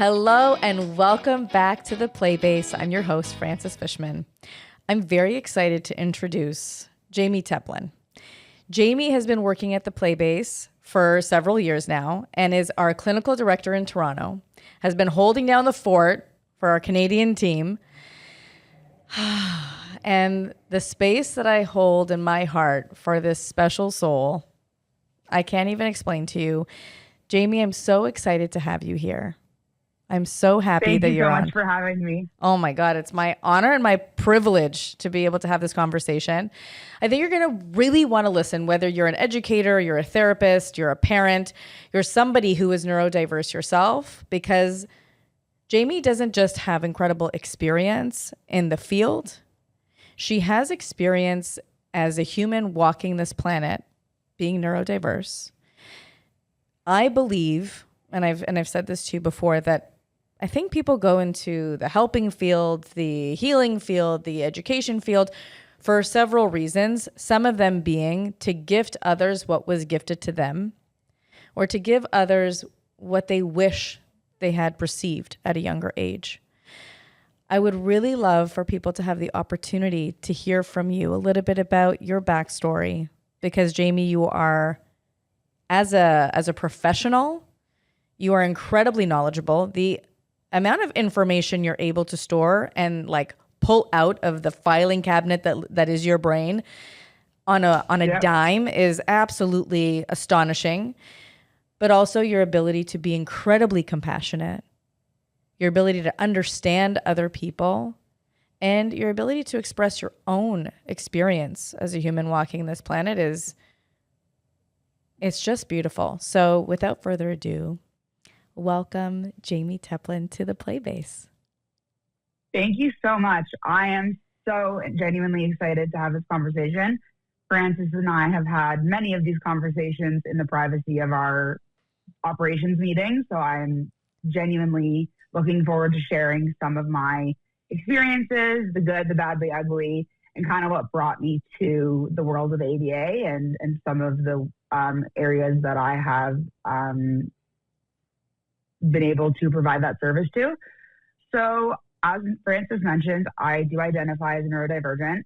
Hello and welcome back to the Playbase. I'm your host, Frances Fishman. I'm very excited to introduce Jayme Teplin. Jayme has been working at the Playbase for several years now and is our clinical director in Toronto, has been holding down the fort for our Canadian team. And the space that I hold in my heart for this special soul, I can't even explain to you. Jayme, I'm so excited to have you here. I'm so happy that you're on. Thank you so much for having me. Oh my God, it's my honor and my privilege to be able to have this conversation. I think you're going to really want to listen, whether you're an educator, you're a therapist, you're a parent, you're somebody who is neurodiverse yourself, because Jayme doesn't just have incredible experience in the field. She has experience as a human walking this planet, being neurodiverse. I believe, and I've said this to you before, that I think people go into the helping field, the healing field, the education field for several reasons, some of them being to gift others what was gifted to them, or to give others what they wish they had received at a younger age. I would really love for people to have the opportunity to hear from you a little bit about your backstory, because Jayme, you are, as a professional, you are incredibly knowledgeable. The amount of information you're able to store and like pull out of the filing cabinet that is your brain on a dime is absolutely astonishing. But also your ability to be incredibly compassionate, your ability to understand other people, and your ability to express your own experience as a human walking this planet it's just beautiful. So without further ado, welcome Jayme Teplin to the Playbase. Thank you so much. I am so genuinely excited to have this conversation. Frances and I have had many of these conversations in the privacy of our operations meetings, so I'm genuinely looking forward to sharing some of my experiences, the good, the bad, the ugly, and kind of what brought me to the world of ABA and some of the areas that I have been able to provide that service to. So as Frances mentioned, I do identify as neurodivergent.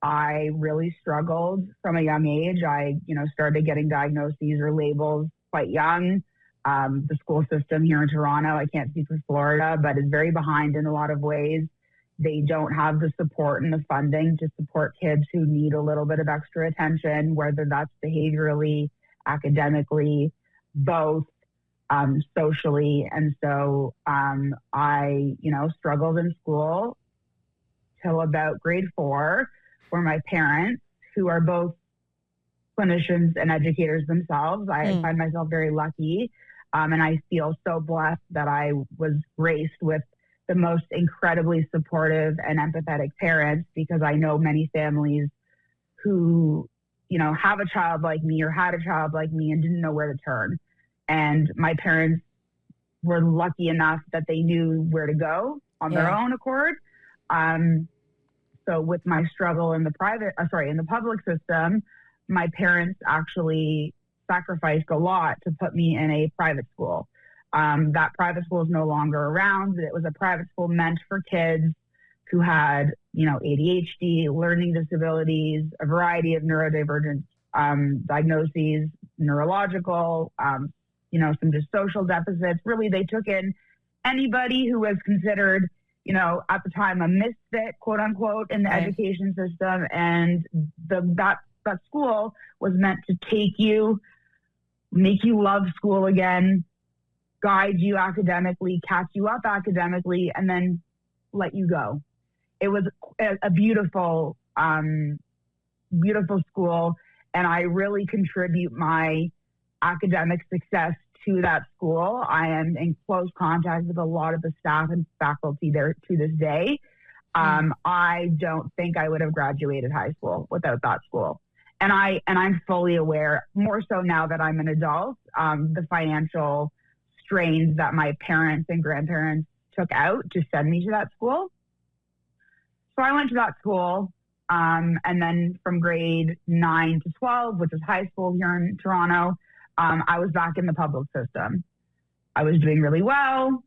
I really struggled from a young age. I, started getting diagnoses or labels quite young. The school system here in Toronto, I can't speak for Florida, but is very behind in a lot of ways. They don't have the support and the funding to support kids who need a little bit of extra attention, whether that's behaviorally, academically, both, socially. And so I, struggled in school till about grade 4, where my parents, who are both clinicians and educators themselves, I find myself very lucky. And I feel so blessed that I was graced with the most incredibly supportive and empathetic parents, because I know many families who, have a child like me or had a child like me and didn't know where to turn. And my parents were lucky enough that they knew where to go on their own accord. So with my struggle in the public system, my parents actually sacrificed a lot to put me in a private school. That private school is no longer around. It was a private school meant for kids who had, ADHD, learning disabilities, a variety of neurodivergent diagnoses, neurological, some just social deficits. Really, they took in anybody who was considered, at the time a misfit, quote unquote, in the education system. And that school was meant to take you, make you love school again, guide you academically, catch you up academically, and then let you go. It was a beautiful, beautiful school. And I really contribute my academic success to that school. I am in close contact with a lot of the staff and faculty there to this day. I don't think I would have graduated high school without that school. And I'm fully aware, more so now that I'm an adult, the financial strains that my parents and grandparents took out to send me to that school. So I went to that school. And then from grade 9 to 12, which is high school here in Toronto, I was back in the public system. I was doing really well.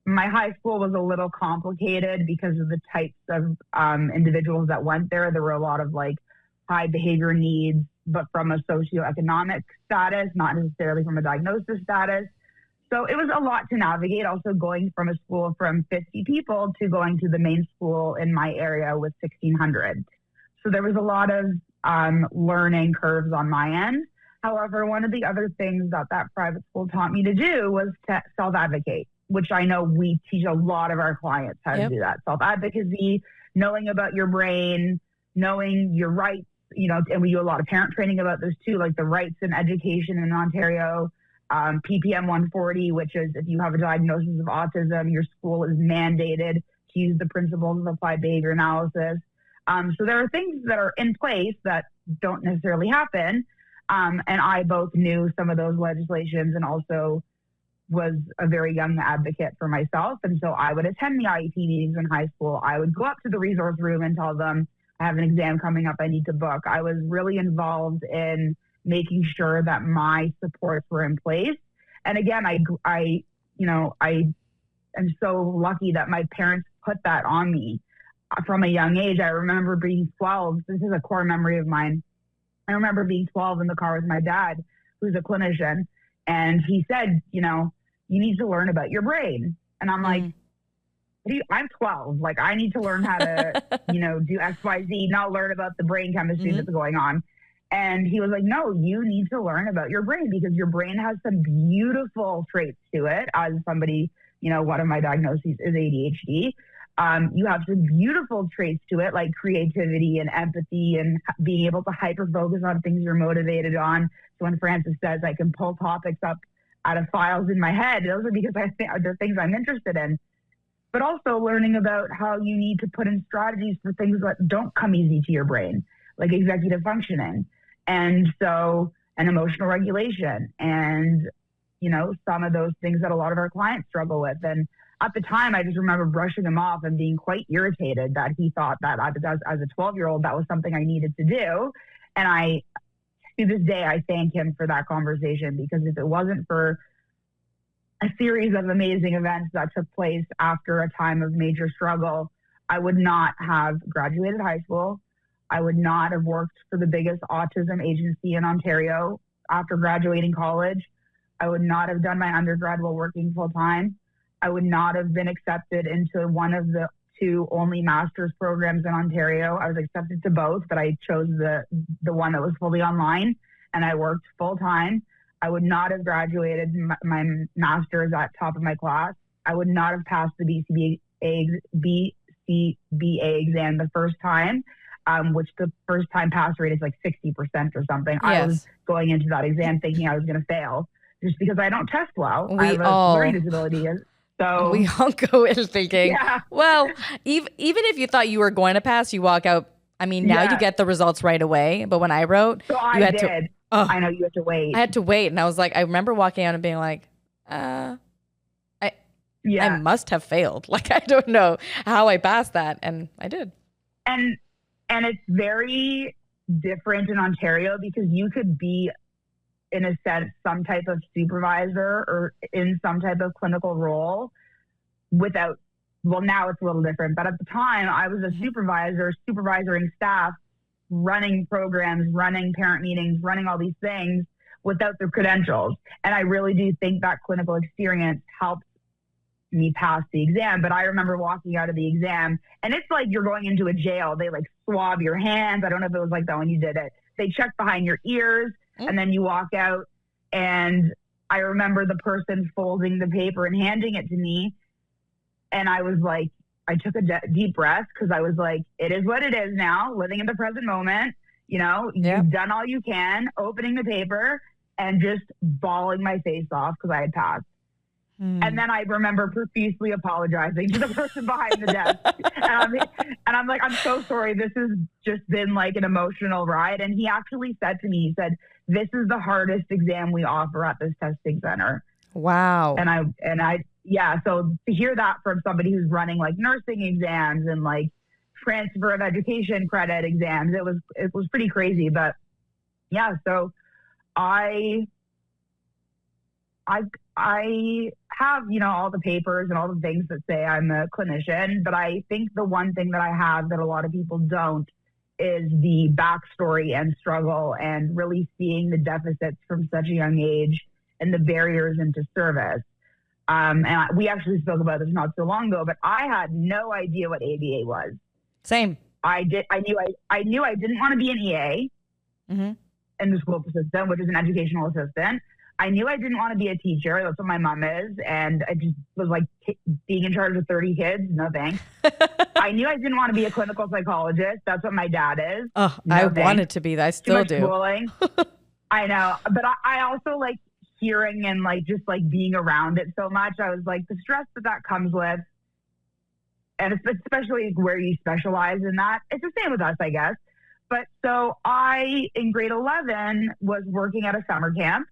My high school was a little complicated because of the types of individuals that went there. There were a lot of like high behavior needs, but from a socioeconomic status, not necessarily from a diagnosis status. So it was a lot to navigate, also going from a school from 50 people to going to the main school in my area with 1,600. So there was a lot of learning curves on my end. However, one of the other things that that private school taught me to do was to self-advocate, which I know we teach a lot of our clients how to do that. Self-advocacy, knowing about your brain, knowing your rights, you know, and we do a lot of parent training about this too, like the rights in education in Ontario, PPM 140, which is if you have a diagnosis of autism, your school is mandated to use the principles of applied behavior analysis. So there are things that are in place that don't necessarily happen. And I both knew some of those legislations and also was a very young advocate for myself. And so I would attend the IEP meetings in high school. I would go up to the resource room and tell them, I have an exam coming up, I need to book. I was really involved in making sure that my supports were in place. And again, I am so lucky that my parents put that on me from a young age. I remember being 12. This is a core memory of mine. I remember being 12 in the car with my dad, who's a clinician, and he said, you know, you need to learn about your brain. And I'm like, I'm 12. Like, I need to learn how to, you know, do X, Y, Z, not learn about the brain chemistry that's going on. And he was like, no, you need to learn about your brain because your brain has some beautiful traits to it. As somebody, you know, one of my diagnoses is ADHD. You have some beautiful traits to it, like creativity and empathy and being able to hyper-focus on things you're motivated on. So when Francis says I can pull topics up out of files in my head, those are because I think they're things I'm interested in. But also learning about how you need to put in strategies for things that don't come easy to your brain, like executive functioning. And so, and emotional regulation and, you know, some of those things that a lot of our clients struggle with. And at the time, I just remember brushing him off and being quite irritated that he thought that as a 12-year-old, that was something I needed to do. And to this day, I thank him for that conversation, because if it wasn't for a series of amazing events that took place after a time of major struggle, I would not have graduated high school. I would not have worked for the biggest autism agency in Ontario after graduating college. I would not have done my undergrad while working full time. I would not have been accepted into one of the two only master's programs in Ontario. I was accepted to both, but I chose the one that was fully online, and I worked full time. I would not have graduated my master's at top of my class. I would not have passed the BCBA exam the first time, which the first time pass rate is like 60% or something. Yes. I was going into that exam thinking I was going to fail just because I don't test well. I have a learning disability. So we all go in thinking, well, even if you thought you were going to pass, you walk out. I mean, now you get the results right away. But when I wrote, I know you had to wait. I had to wait. And I was like, I remember walking out and being like, I must have failed. Like, I don't know how I passed that. And I did. And it's very different in Ontario because you could be, in a sense, some type of supervisor or in some type of clinical role without, well, now it's a little different. But at the time, I was a supervisor, supervising staff, running programs, running parent meetings, running all these things without the credentials. And I really do think that clinical experience helped me pass the exam. But I remember walking out of the exam, and it's like you're going into a jail. They like swab your hands. I don't know if it was like that when you did it. They check behind your ears, and then you walk out. And I remember the person folding the paper and handing it to me. And I was like, I took a deep breath because I was like, it is what it is now, living in the present moment. You know, you've done all you can, opening the paper and just bawling my face off because I had passed. And then I remember profusely apologizing to the person behind the desk. And I'm like, I'm so sorry. This has just been like an emotional ride. And he actually said to me, he said, this is the hardest exam we offer at this testing center. Wow. So to hear that from somebody who's running like nursing exams and like transfer of education credit exams, it was pretty crazy. But yeah, so I I have, all the papers and all the things that say I'm a clinician, but I think the one thing that I have that a lot of people don't is the backstory and struggle and really seeing the deficits from such a young age and the barriers into service. We actually spoke about this not so long ago, but I had no idea what ABA was. Same. I knew I didn't want to be an EA in the school system, which is an educational assistant. I knew I didn't want to be a teacher. That's what my mom is. And I just was like being in charge of 30 kids. No thanks. I knew I didn't want to be a clinical psychologist. That's what my dad is. Oh, no I thanks. Wanted to be that. I still do. Schooling. I know. But I also like hearing and just being around it so much. I was like, the stress that comes with, and especially where you specialize in that, it's the same with us, I guess. But so I, in grade 11, was working at a summer camp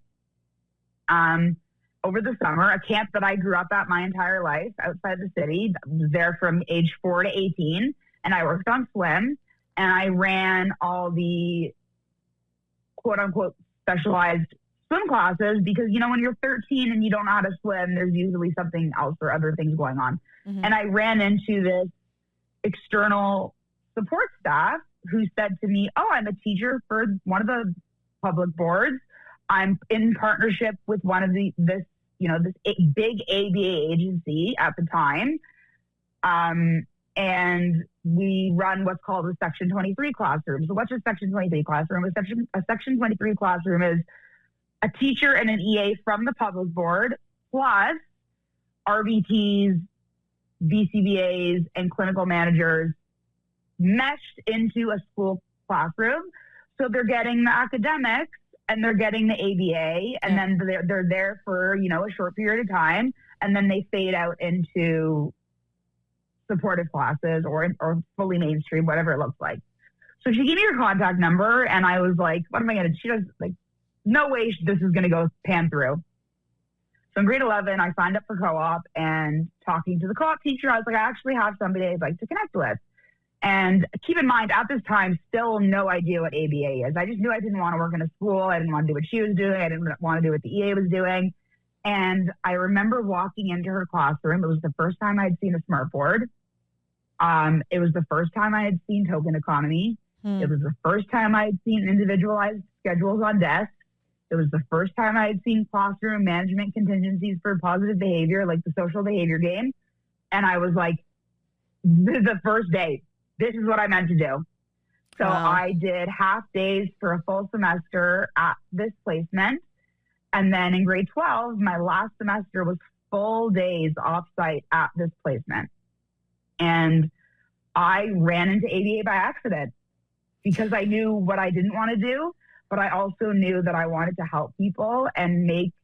over the summer, a camp that I grew up at my entire life outside the city. I was there from age 4 to 18, and I worked on swim, and I ran all the quote-unquote specialized swim classes because, when you're 13 and you don't know how to swim, there's usually something else or other things going on. Mm-hmm. And I ran into this external support staff who said to me, oh, I'm a teacher for one of the public boards. I'm in partnership with one of this big ABA agency at the time. And we run what's called a Section 23 classroom. So what's a Section 23 classroom? A Section 23 classroom is a teacher and an EA from the public board, plus RBTs, BCBAs, and clinical managers meshed into a school classroom. So they're getting the academics and they're getting the ABA, and then they're there for, a short period of time, and then they fade out into supportive classes or fully mainstream, whatever it looks like. So she gave me her contact number, and I was like, what am I going to, she was like, no way this is going to go pan through. So in grade 11, I signed up for co-op, and talking to the co-op teacher, I was like, I actually have somebody I'd like to connect with. And keep in mind, at this time, still no idea what ABA is. I just knew I didn't want to work in a school. I didn't want to do what she was doing. I didn't want to do what the EA was doing. And I remember walking into her classroom. It was the first time I'd seen a smart board. It was the first time I had seen token economy. It was the first time I had seen individualized schedules on desks. It was the first time I had seen classroom management contingencies for positive behavior, like the social behavior game. And I was like, this is the first day. This is what I meant to do. So I did half days for a full semester at this placement. And then in grade 12, my last semester was full days off-site at this placement. And I ran into ABA by accident because I knew what I didn't want to do, but I also knew that I wanted to help people and make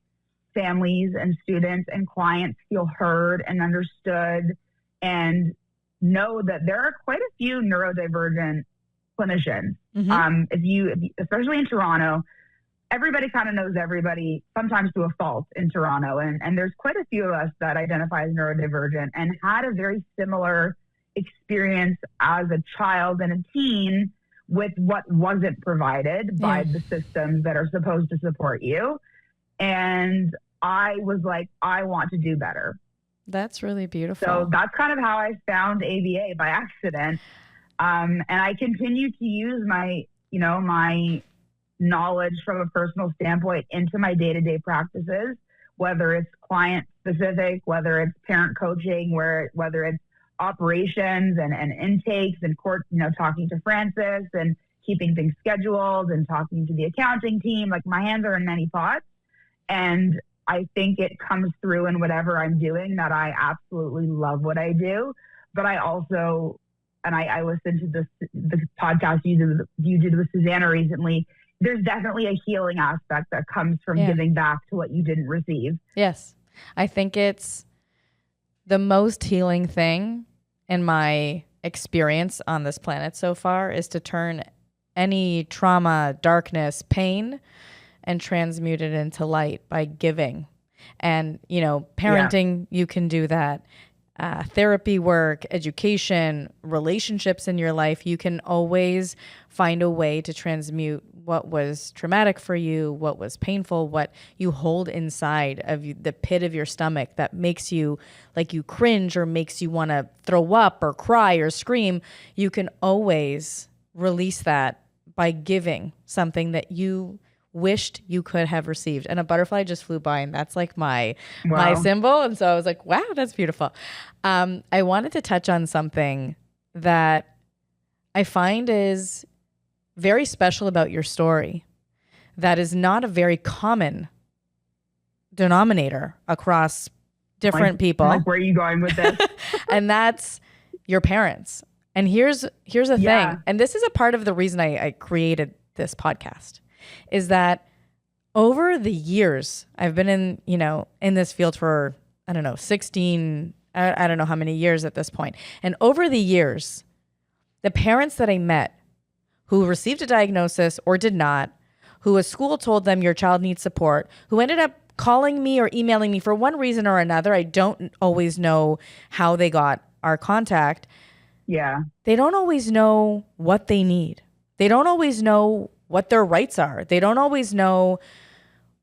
families and students and clients feel heard and understood, and know that there are quite a few neurodivergent clinicians. Mm-hmm. Especially in Toronto, everybody kind of knows everybody, sometimes to a fault in Toronto. And there's quite a few of us that identify as neurodivergent and had a very similar experience as a child and a teen with what wasn't provided by the systems that are supposed to support you. And I was like, I want to do better. That's really beautiful. So that's kind of how I found ABA by accident. And I continue to use my knowledge from a personal standpoint into my day-to-day practices, whether it's client specific, whether it's parent coaching, whether it's operations and intakes and talking to Francis and keeping things scheduled and talking to the accounting team. Like, my hands are in many pots, and I think it comes through in whatever I'm doing, that I absolutely love what I do. But I also, and I listened to the podcast you did with Susanna recently, there's definitely a healing aspect that comes from giving back to what you didn't receive. Yes. I think it's the most healing thing in my experience on this planet so far is to turn any trauma, darkness, pain, and transmute it into light by giving. And, parenting, you can do that. Therapy work, education, relationships in your life, you can always find a way to transmute what was traumatic for you, what was painful, what you hold inside of you, the pit of your stomach that makes you like you cringe or makes you want to throw up or cry or scream, you can always release that by giving something that you wished you could have received. And a butterfly just flew by, and that's like my symbol. And so I was like, wow, that's beautiful. I wanted to touch on something that I find is very special about your story that is not a very common denominator across different people. Like, where are you going with this? And that's your parents. And here's the thing. And this is a part of the reason I created this podcast, is that over the years, I've been in this field for, 16, I don't know how many years at this point. And over the years, the parents that I met who received a diagnosis or did not, who a school told them your child needs support, who ended up calling me or emailing me for one reason or another, I don't always know how they got our contact. Yeah. They don't always know what they need. They don't always know what their rights are. They don't always know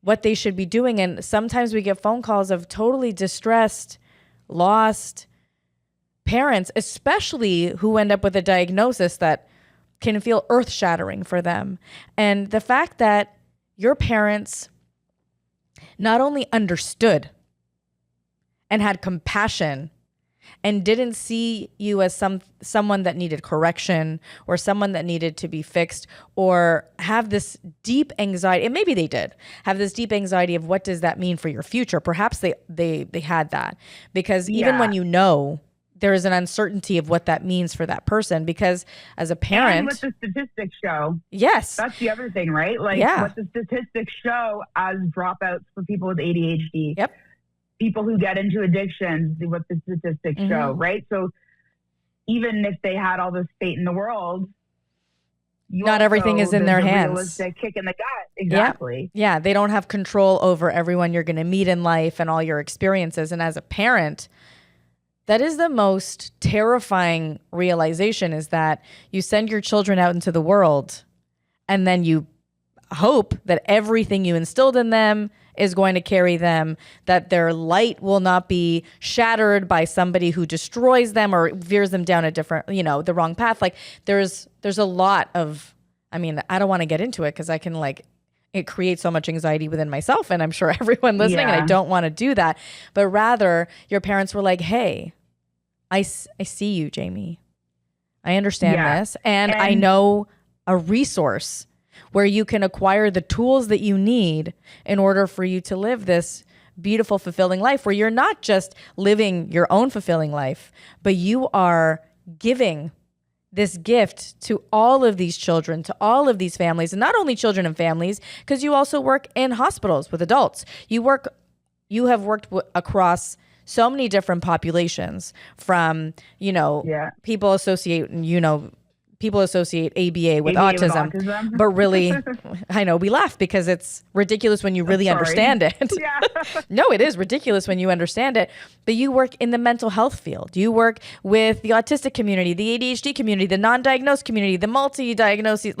what they should be doing. And sometimes we get phone calls of totally distressed, lost parents, especially who end up with a diagnosis that can feel earth-shattering for them. And the fact that your parents not only understood and had compassion and didn't see you as someone that needed correction or someone that needed to be fixed or have this deep anxiety, and maybe they did have this deep anxiety of what does that mean for your future. Perhaps they had that, because even when there is an uncertainty of what that means for that person, because as a parent, and what the statistics show. Yes. That's the other thing, right? Like what the statistics show as dropouts for people with ADHD. Yep. People who get into addictions, what the statistics show, right? So even if they had all this fate in the world, not everything is in their hands. Realistic kick in the gut. Exactly. Yeah. They don't have control over everyone you're going to meet in life and all your experiences. And as a parent, that is the most terrifying realization, is that you send your children out into the world and then you hope that everything you instilled in them is going to carry them, that their light will not be shattered by somebody who destroys them or veers them down a different, the wrong path. Like there's a lot of, I don't want to get into it because I can it creates so much anxiety within myself, and I'm sure everyone listening, and I don't want to do that. But rather, your parents were like, hey, I see you, Jayme. I understand this. And I know a resource where you can acquire the tools that you need in order for you to live this beautiful, fulfilling life, where you're not just living your own fulfilling life, but you are giving this gift to all of these children, to all of these families, and not only children and families, because you also work in hospitals with adults. You have worked across so many different populations, from, people associate ABA with autism, but really, I know we laugh because it's ridiculous when you really understand it. Yeah. No, it is ridiculous when you understand it. But you work in the mental health field. You work with the autistic community, the ADHD community, the non-diagnosed community, the multi-diagnoses.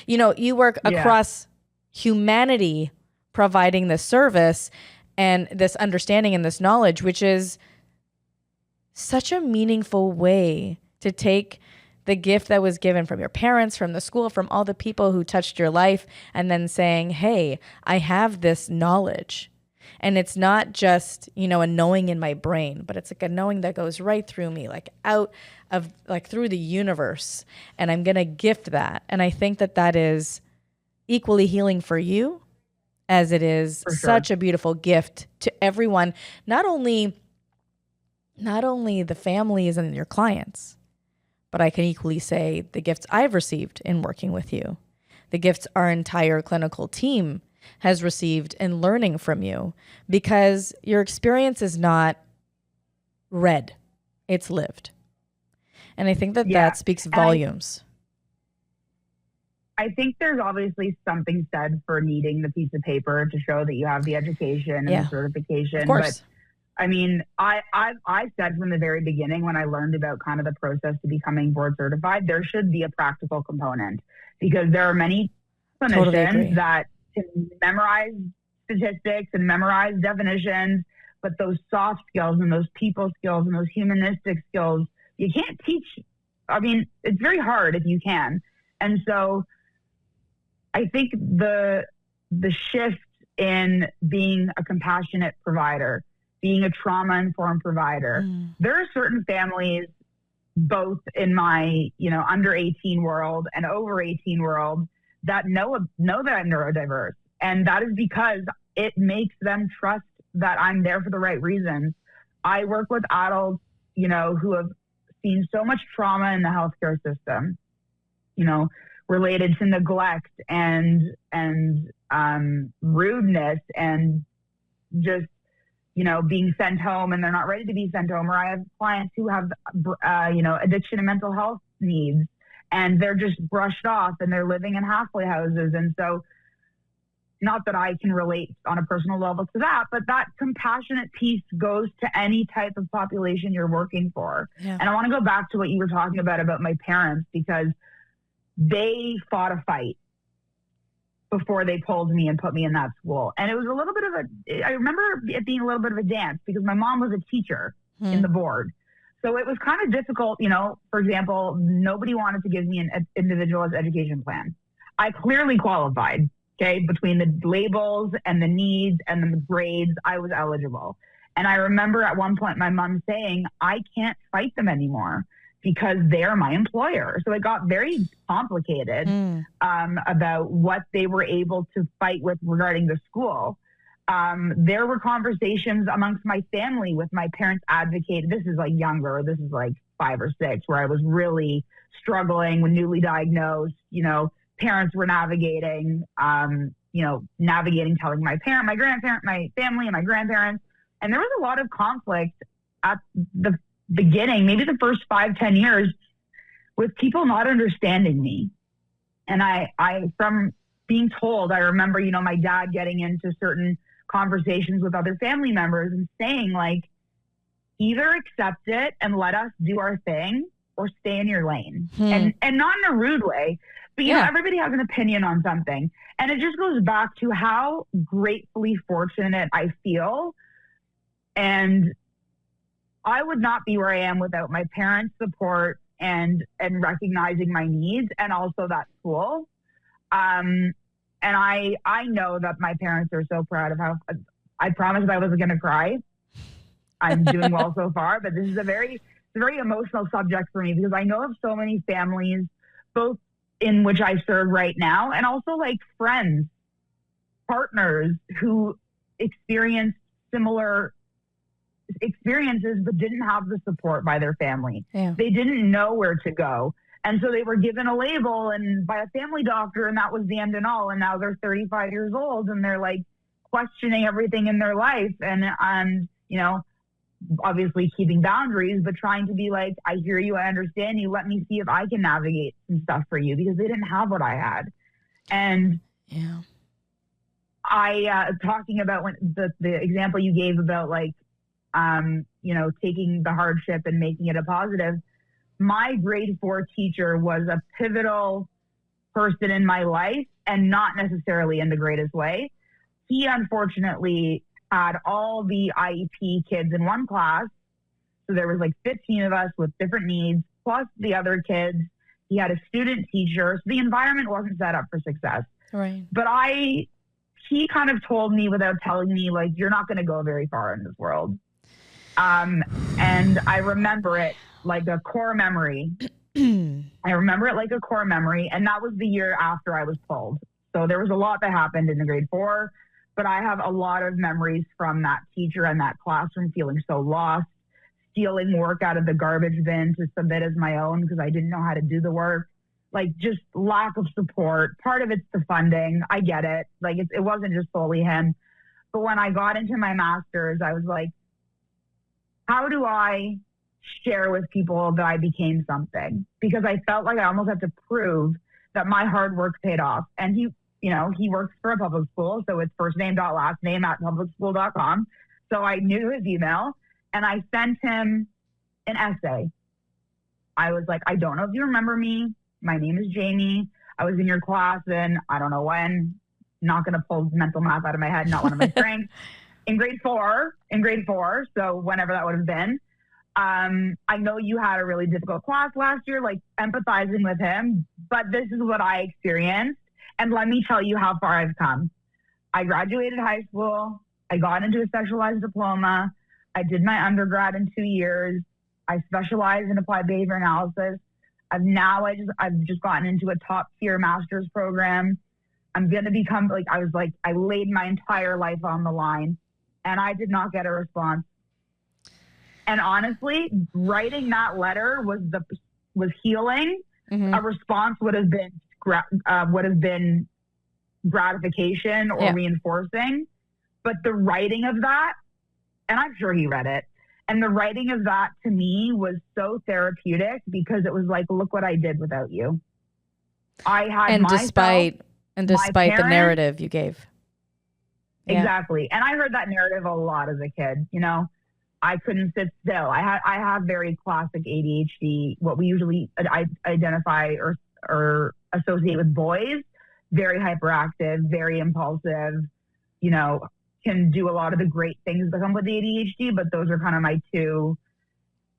You work across humanity, providing this service and this understanding and this knowledge, which is such a meaningful way to take the gift that was given from your parents, from the school, from all the people who touched your life, and then saying, hey, I have this knowledge. And it's not just, a knowing in my brain, but it's like a knowing that goes right through me, out of through the universe. And I'm going to gift that. And I think that is equally healing for you as it is such a beautiful gift to everyone, not only the families and your clients, but I can equally say the gifts I've received in working with you, the gifts our entire clinical team has received in learning from you, because your experience is not read, it's lived. And I think that speaks volumes. I think there's obviously something said for needing the piece of paper to show that you have the education and the certification. Of course. But I said from the very beginning, when I learned about kind of the process to becoming board certified, there should be a practical component, because there are many clinicians that can memorize statistics and memorize definitions, but those soft skills and those people skills and those humanistic skills, you can't teach. I mean, it's very hard if you can. And so I think the shift in being a compassionate provider, being a trauma-informed provider, there are certain families, both in my, under 18 world and over 18 world, that know that I'm neurodiverse. And that is because it makes them trust that I'm there for the right reasons. I work with adults, who have seen so much trauma in the healthcare system, related to neglect and rudeness and just, being sent home and they're not ready to be sent home. Or I have clients who have, addiction and mental health needs, and they're just brushed off and they're living in halfway houses. And so, not that I can relate on a personal level to that, but that compassionate piece goes to any type of population you're working for. Yeah. And I want to go back to what you were talking about my parents, because they fought a fight before they pulled me and put me in that school. And it was a little bit of I remember it being a little bit of a dance, because my mom was a teacher in the board. So it was kind of difficult, for example, nobody wanted to give me an individualized education plan. I clearly qualified. Okay, between the labels and the needs and the grades, I was eligible. And I remember at one point my mom saying, I can't fight them anymore because they're my employer. So it got very complicated about what they were able to fight with regarding the school. There were conversations amongst my family with my parents advocating. This is like younger. This is like 5 or 6, where I was really struggling when newly diagnosed, parents were navigating, telling my parent, my grandparent, my family and my grandparents. And there was a lot of conflict at the beginning, maybe the first 5-10 years, with people not understanding me. And I from being told, I remember, my dad getting into certain conversations with other family members and saying, like, either accept it and let us do our thing or stay in your lane. And not in a rude way, but everybody has an opinion on something. And it just goes back to how gratefully fortunate I feel. And I would not be where I am without my parents' support and recognizing my needs, and also that school. And I know that my parents are so proud of how I promised I wasn't going to cry. I'm doing well so far, but this is a very emotional subject for me, because I know of so many families, both in which I serve right now, and also like friends, partners who experienced similar experiences but didn't have the support by their family. Yeah. They didn't know where to go. And so they were given a label and by a family doctor, and that was the end and all. And now they're 35 years old and they're like questioning everything in their life and obviously keeping boundaries, but trying to be like, I hear you, I understand you, let me see if I can navigate some stuff for you, because they didn't have what I had. And I talking about when the example you gave about like taking the hardship and making it a positive. My grade 4 teacher was a pivotal person in my life, and not necessarily in the greatest way. He unfortunately had all the IEP kids in one class. So there was like 15 of us with different needs, plus the other kids. He had a student teacher. So the environment wasn't set up for success. Right. But he kind of told me without telling me, like, you're not going to go very far in this world. And I remember it like a core memory. And that was the year after I was pulled. So there was a lot that happened in the grade 4. But I have a lot of memories from that teacher and that classroom, feeling so lost, stealing work out of the garbage bin to submit as my own because I didn't know how to do the work. Like, just lack of support. Part of it's the funding. I get it. Like, it wasn't just solely him. But when I got into my master's, I was like, how do I share with people that I became something? Because I felt like I almost had to prove that my hard work paid off. And he works for a public school, so it's first name dot last name at publicschool.com. So I knew his email, and I sent him an essay. I was like, I don't know if you remember me. My name is Jayme. I was in your class in, I don't know when, not going to pull mental math out of my head, not one of my strengths, in grade four. So whenever that would have been. I know you had a really difficult class last year, like empathizing with him, but this is what I experienced. And let me tell you how far I've come. I graduated high school. I got into a specialized diploma. I did my undergrad in 2 years. I specialized in applied behavior analysis. I've just gotten into a top tier master's program. I'm going to become I laid my entire life on the line and I did not get a response. And honestly, writing that letter was healing. Mm-hmm. A response would have been gratification or reinforcing. But the writing of that, and I'm sure he read it, and the writing of that to me was so therapeutic because it was like, look what I did without you. I had despite the narrative you gave. Yeah. Exactly. And I heard that narrative a lot as a kid, you know. I couldn't sit still. I have very classic ADHD, what we usually identify or associate with boys, very hyperactive, very impulsive, you know, can do a lot of the great things that come with ADHD, but those are kind of my two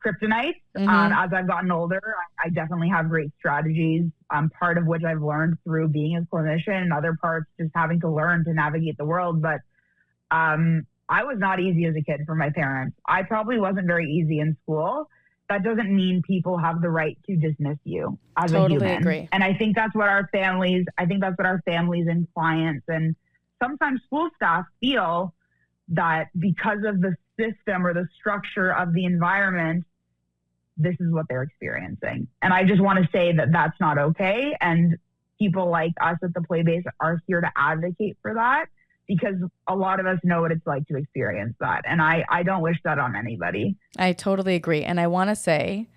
kryptonites. Mm-hmm. As I've gotten older, I definitely have great strategies, part of which I've learned through being a clinician and other parts just having to learn to navigate the world. But I was not easy as a kid for my parents. I probably wasn't very easy in school. That doesn't mean people have the right to dismiss you as a human. Totally agree. And I think that's what our families and clients and sometimes school staff feel, that because of the system or the structure of the environment, this is what they're experiencing. And I just want to say that that's not okay. And people like us at the Playbase are here to advocate for that, because a lot of us know what it's like to experience that. And I don't wish that on anybody. I totally agree. And I want to say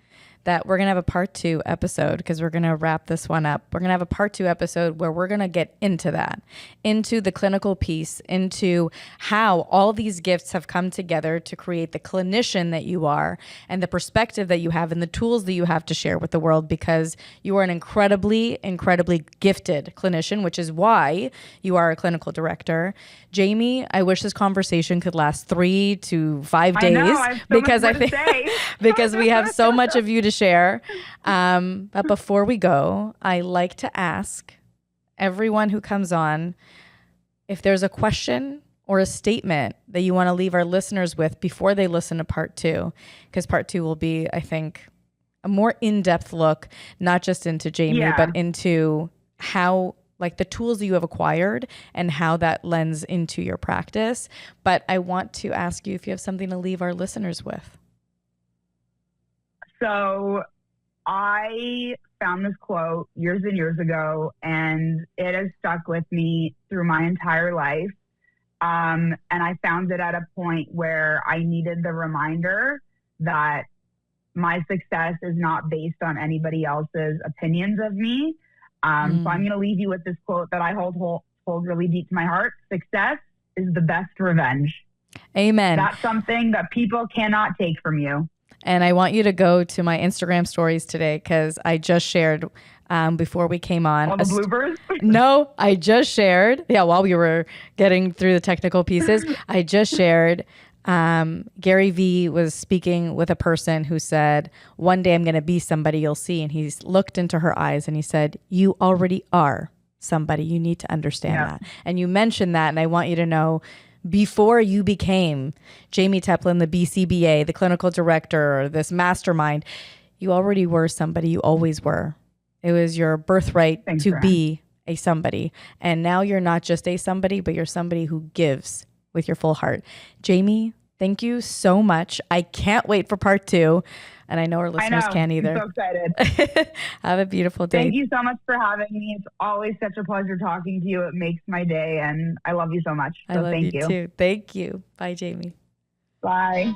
that we're going to have a part 2 episode, because we're going to wrap this one up. We're going to have a part 2 episode where we're going to get into that, into the clinical piece, into how all these gifts have come together to create the clinician that you are and the perspective that you have and the tools that you have to share with the world, because you are an incredibly, incredibly gifted clinician, which is why you are a clinical director. Jayme, I wish this conversation could last 3 to 5 days. I know, I have so because much I think because we have so much of you to share. But before we go, I like to ask everyone who comes on if there's a question or a statement that you want to leave our listeners with before they listen to part 2, because part 2 will be, I think, a more in-depth look, not just into Jayme, but into how, like, the tools that you have acquired and how that lends into your practice. But I want to ask you if you have something to leave our listeners with. So I found this quote years and years ago, and it has stuck with me through my entire life. And I found it at a point where I needed the reminder that my success is not based on anybody else's opinions of me. So I'm going to leave you with this quote that I hold really deep to my heart. Success is the best revenge. Amen. That's something that people cannot take from you. And I want you to go to my Instagram stories today, because I just shared before we came on. All the bloopers? No, I just shared. Yeah, while we were getting through the technical pieces, I just shared. Gary Vee was speaking with a person who said, one day I'm going to be somebody you'll see. And he's looked into her eyes and he said, you already are somebody. You need to understand that. And you mentioned that. And I want you to know, before you became Jayme Teplin, the BCBA, the clinical director, or this mastermind, you already were somebody. You always were. It was your birthright to be a somebody. And now you're not just a somebody, but you're somebody who gives with your full heart. Jayme, thank you so much. I can't wait for part 2. And I know our listeners can't either. I'm so excited. Have a beautiful day. Thank you so much for having me. It's always such a pleasure talking to you. It makes my day, and I love you so much. So I love you too. Thank you. Bye, Jayme. Bye.